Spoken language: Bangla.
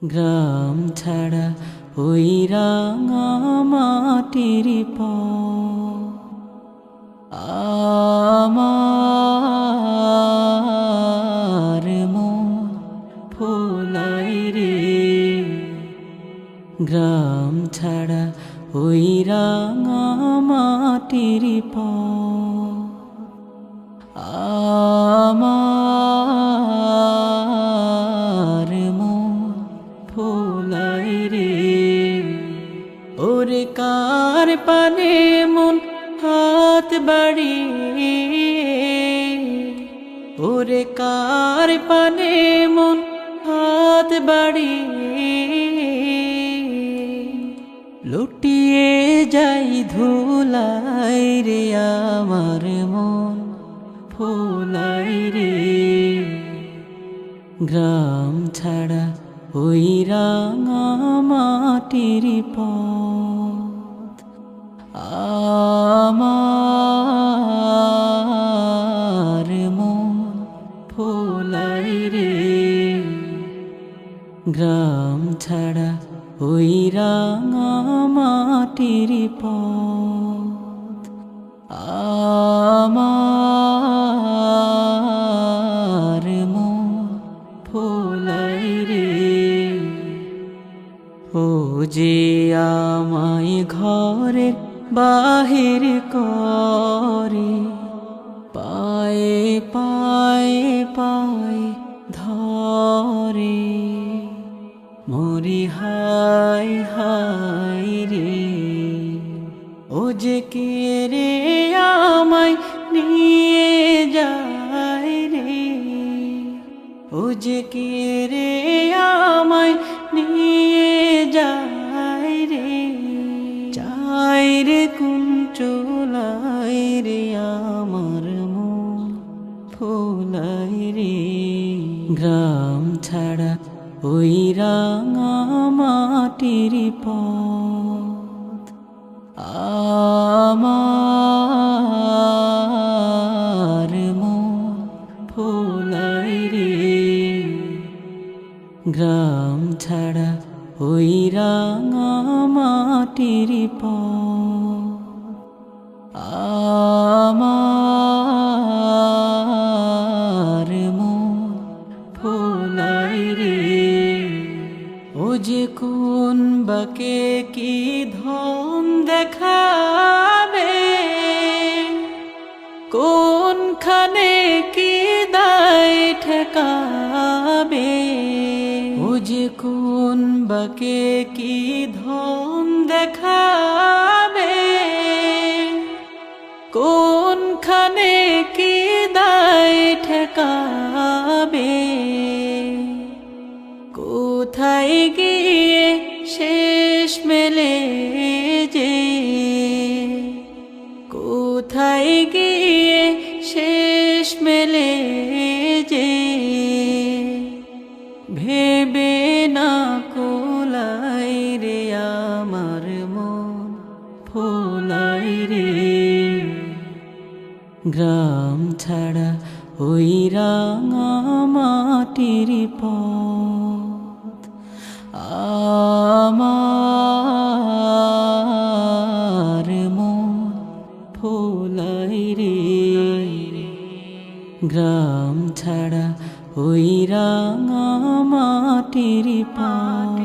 গ্রাম ছাড়া ওই রাঙা মাটির আমার মন ভোলাই রে। গ্রাম ছাড়া ওই রাঙা মাটির আমার মন ভোলাই রে। ওরে কার পানে মন হাত বাড়িয়ে, ওরে কার পানে মন হাত বাড়িয়ে লুটিয়ে যাই ধুলাই রে। আমার মন ভোলাই রে। গ্রাম ছাড়া ওই রাঙা মাটির পথ আমার মন ভোলাই রে। গ্রাম ছাড়া ওই রাঙা মাটির পথ আমার মন ভোলাই রে। ও যে আমায় ঘরের বাহির করে, পায়ে পায়ে পায়ে ধরে, মরি হাই হাই রে। ও যে কে রে আমায় নিয়ে যায় রে, ও যে কে রে আমায় নিয়ে যায় রে। চাই রে কোন চুলাই রে আমার মন ভোলাই রে। গ্রাম ছাড়া ওই রাঙা মাটির পথ আমার মন ভোলাই রে। গ্রাম ছাড়া ওই রাঙা মাটির পথ আমার মন ভোলাই রে। ও যে কোন বাকে কি ধন দেখাবে, কোনখানে কি দায় ঠেকাবে। ও যে কোন বাকে কি ধন দেখাবে, কোনখানে কি দায় ঠেকাবে। কোথায় গিয়ে শেষ মেলে যে, কোথায় গিয়ে শেষ মেলে যে। ভেবে না কোলাই রে আমার মন ভোলাই রে। গ্রাম ছাড়া ওই রাঙা মাটির পথ আমার মন ভোলাই রে। গ্রাম ছাড়া ওই রাঙা মাটির পথ